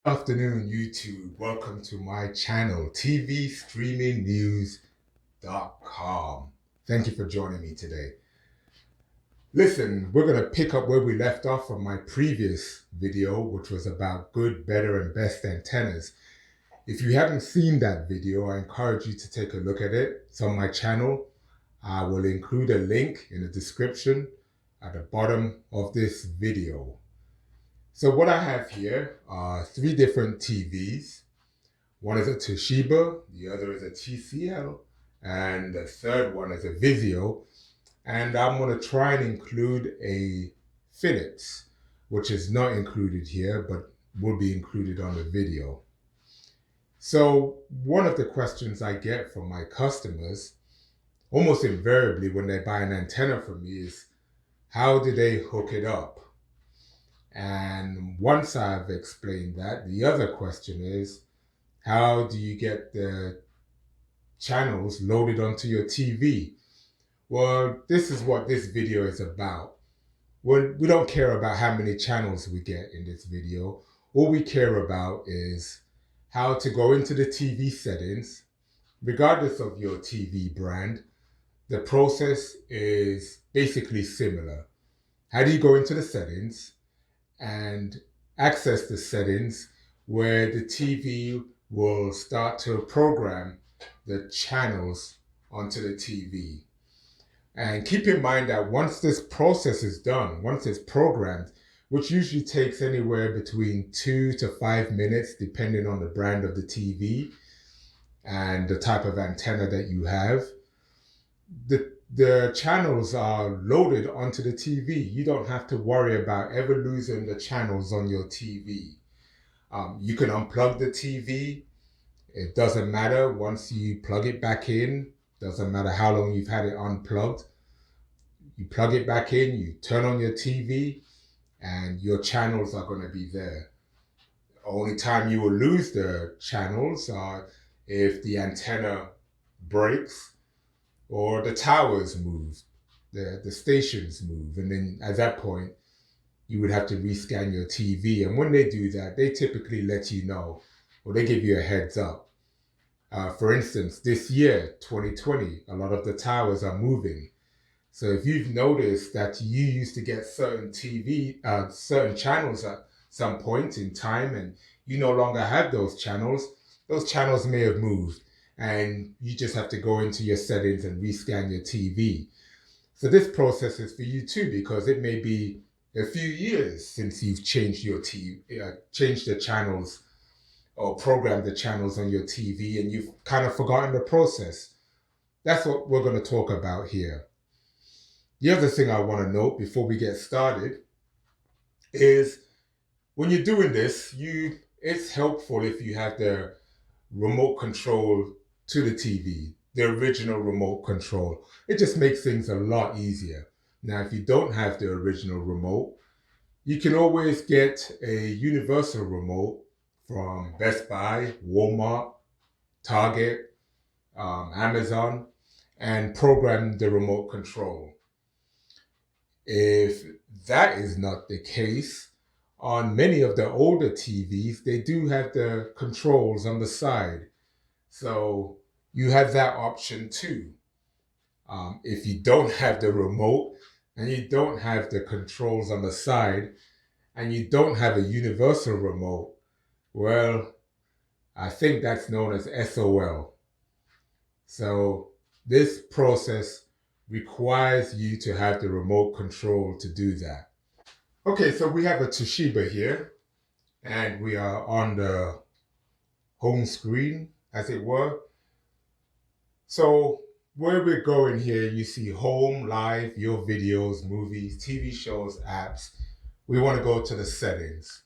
Afternoon, YouTube. Welcome to my channel, tvstreamingnews.com. Thank you for joining me today. Listen, we're going to pick up where we left off from my previous video, which was about good, better, and best antennas. If you haven't seen that video, I encourage you to take a look at it. It's on my channel. I will include a link in the description at the bottom of this video. So what I have here are three different TVs. One is a Toshiba, the other is a TCL, and the third one is a Vizio. And I'm going to try and include a Philips, which is not included here, but will be included on the video. So one of the questions I get from my customers, almost invariably when they buy an antenna from me, is how do they hook it up? And once I've explained that, the other question is, how do you get the channels loaded onto your TV? Well, this is what this video is about. We don't care about how many channels we get in this video. All we care about is how to go into the TV settings. Regardless of your TV brand, the process is basically similar. How do you go into the settings and access the settings where the TV will start to program the channels onto the TV? And keep in mind that once this process is done, once it's programmed, which usually takes anywhere between 2 to 5 minutes, depending on the brand of the TV and the type of antenna that you have, the channels are loaded onto the TV. You don't have to worry about ever losing the channels on your TV. You can unplug the TV. It doesn't matter once you plug it back in. Doesn't matter how long you've had it unplugged. You plug it back in, you turn on your TV, and your channels are going to be there. The only time you will lose the channels are if the antenna breaks or the towers move, the stations move. And then at that point, you would have to rescan your TV. And when they do that, they typically let you know, or they give you a heads up. For instance, this year, 2020, a lot of the towers are moving. So if you've noticed that you used to get certain certain channels at some point in time, and you no longer have those channels may have moved, and you just have to go into your settings and rescan your TV. So this process is for you too, because it may be a few years since you've changed your changed the channels or programmed the channels on your TV, and you've kind of forgotten the process. That's what we're going to talk about here. The other thing I want to note before we get started is when you're doing this, it's helpful if you have the remote control to the TV, the original remote control. It just makes things a lot easier. Now, if you don't have the original remote, you can always get a universal remote from Best Buy, Walmart, Target, Amazon, and program the remote control. If that is not the case, on many of the older TVs, they do have the controls on the side. So you have that option too. If you don't have the remote and you don't have the controls on the side and you don't have a universal remote, well, I think that's known as SOL. So this process requires you to have the remote control to do that. Okay, so we have a Toshiba here, and we are on the home screen, as it were. So where we're going here, you see home, live, your videos, movies, TV shows, apps. We want to go to the settings.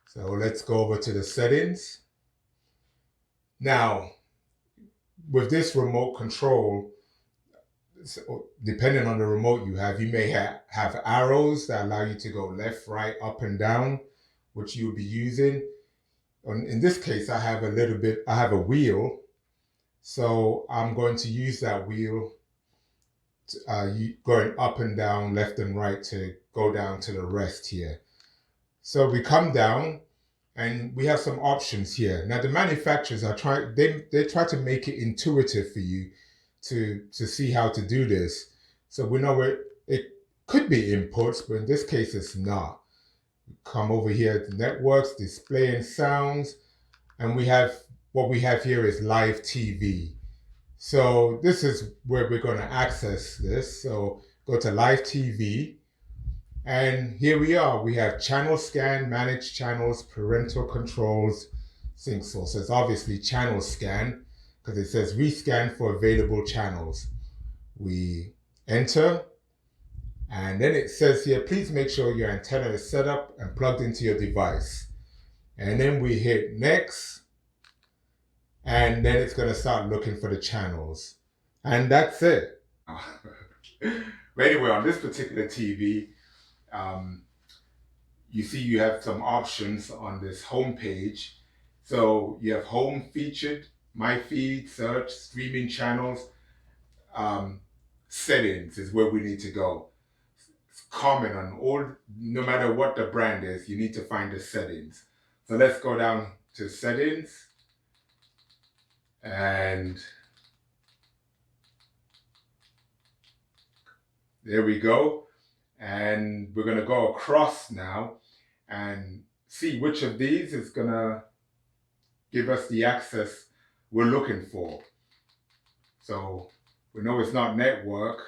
So let's go over to the settings. Now, with this remote control, depending on the remote you have, you may have arrows that allow you to go left, right, up, and down, which you'll be using. In this case, I have a wheel. So I'm going to use that wheel, going up and down, left and right to go down to the rest here. So we come down And we have some options here. Now the manufacturers are they try to make it intuitive for you to see how to do this. So we know it could be inputs, but in this case it's not. Come over here to networks, display and sounds, and what we have here is live TV. So this is where we're going to access this. So go to live TV, and here we are. We have channel scan, manage channels, parental controls, sync sources. Obviously channel scan because it says rescan for available channels. We enter, and then it says here, please make sure your antenna is set up and plugged into your device. And then we hit next, and then it's going to start looking for the channels. And that's it. But anyway, on this particular TV, you see you have some options on this home page. So you have home featured, my feed, search, streaming channels, settings is where we need to go. It's common on all, no matter what the brand is, you need to find the settings. So let's go down to settings, and there we go. And we're going to go across now and see which of these is going to give us the access we're looking for. So we know it's not network,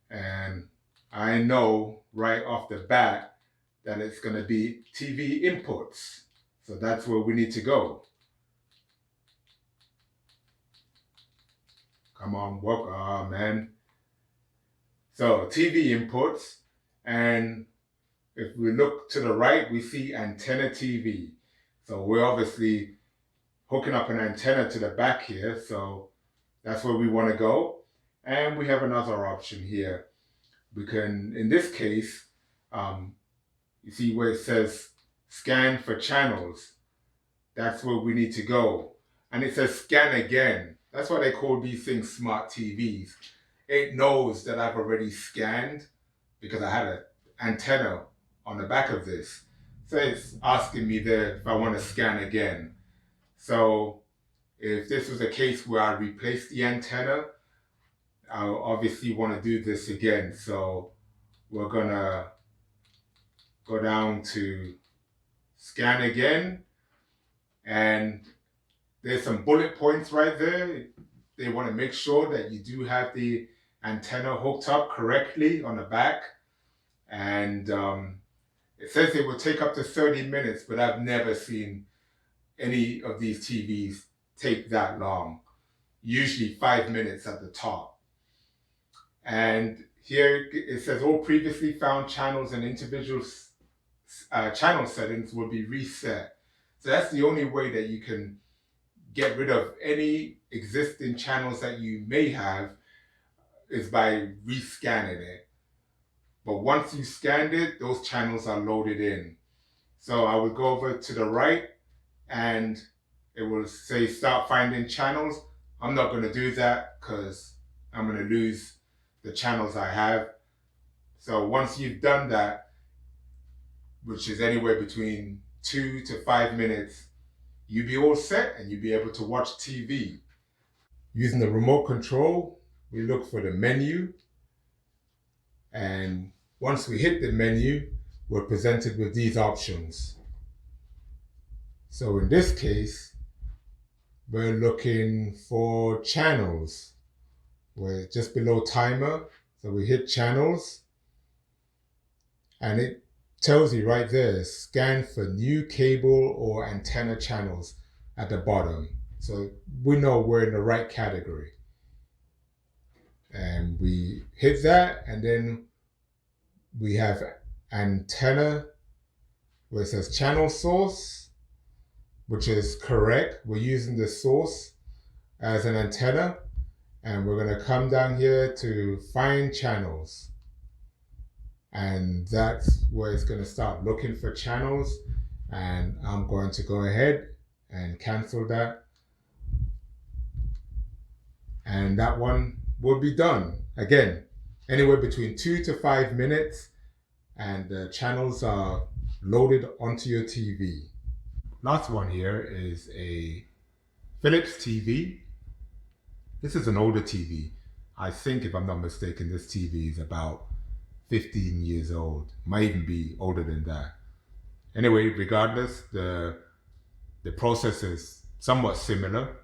and I know right off the bat that it's going to be TV inputs. So that's where we need to go. Come on, work. Oh, man. So TV inputs, and if we look to the right, we see antenna TV. So we're obviously hooking up an antenna to the back here, so that's where we want to go. And we have another option here. We can, in this case, you see where it says scan for channels. That's where we need to go. And it says scan again. That's why they call these things smart TVs. It knows that I've already scanned because I had an antenna on the back of this. So it's asking me there if I want to scan again. So if this was a case where I replaced the antenna, I'll obviously want to do this again. So we're gonna go down to scan again, and there's some bullet points right there. They want to make sure that you do have the antenna hooked up correctly on the back. And it says it will take up to 30 minutes, but I've never seen any of these TVs take that long. Usually 5 minutes at the top. And here it says all previously found channels and individual channel settings will be reset. So that's the only way that you can get rid of any existing channels that you may have, is by rescanning it. But once you scanned it, those channels are loaded in. So I would go over to the right, and it will say start finding channels. I'm not going to do that because I'm going to lose the channels I have. So once you've done that, which is anywhere between 2 to 5 minutes, you'll be all set and you'll be able to watch TV. Using the remote control, we look for the menu, and once we hit the menu, we're presented with these options. So in this case, we're looking for channels. We're just below timer, so we hit channels, and it tells you right there, scan for new cable or antenna channels at the bottom. So we know we're in the right category. And we hit that, and then we have antenna where it says channel source, which is correct. We're using the source as an antenna, and we're going to come down here to find channels. And that's where it's going to start looking for channels. And I'm going to go ahead and cancel that. And that one will be done. Again, anywhere between 2 to 5 minutes. And the channels are loaded onto your TV. Last one here is a Philips TV. This is an older TV. I think, if I'm not mistaken, this TV is about 15 years old. Might even be older than that. Anyway, regardless, the process is somewhat similar.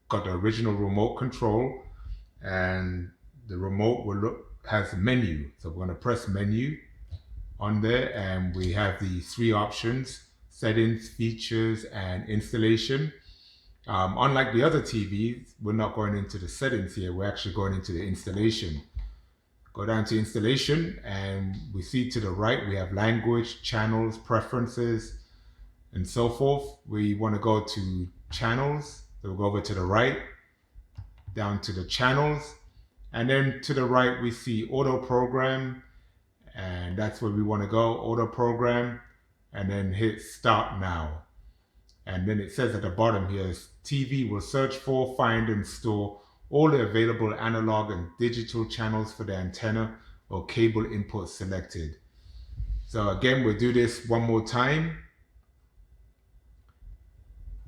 Got the original remote control, and the remote has a menu. So we're going to press menu on there, and we have the three options: settings, features, and installation. Unlike the other TVs, we're not going into the settings here. We're actually going into the installation. Go down to installation, and we see to the right we have language, channels, preferences, and so forth. We want to go to channels, so we'll go over to the right, down to the channels, and then to the right we see auto program, and that's where we want to go, auto program, and then hit start now. And then it says at the bottom here, TV will search for, find, and store all the available analog and digital channels for the antenna or cable input selected. So again, we'll do this one more time.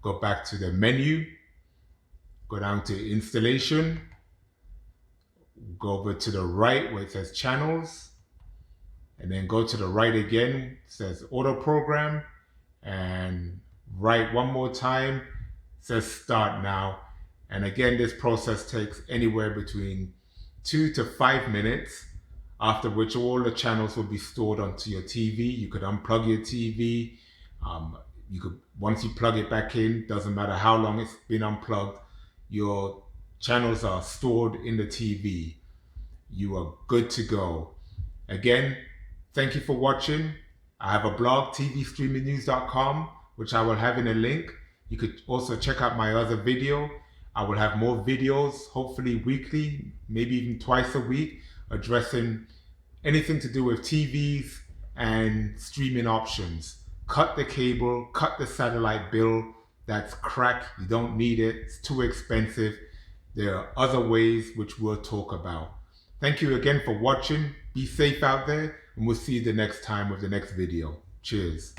Go back to the menu, go down to installation, go over to the right where it says channels, and then go to the right again, it says auto program, and right one more time, it says start now. And again, this process takes anywhere between 2 to 5 minutes, after which all the channels will be stored onto your TV. You could unplug your TV. You could, once you plug it back in, doesn't matter how long it's been unplugged, your channels are stored in the TV. You are good to go. Again, thank you for watching. I have a blog, tvstreamingnews.com, which I will have in a link. You could also check out my other video. I will have more videos, hopefully weekly, maybe even twice a week, addressing anything to do with TVs and streaming options. Cut the cable, cut the satellite bill. That's crack. You don't need it. It's too expensive. There are other ways which we'll talk about. Thank you again for watching. Be safe out there, and we'll see you the next time with the next video. Cheers.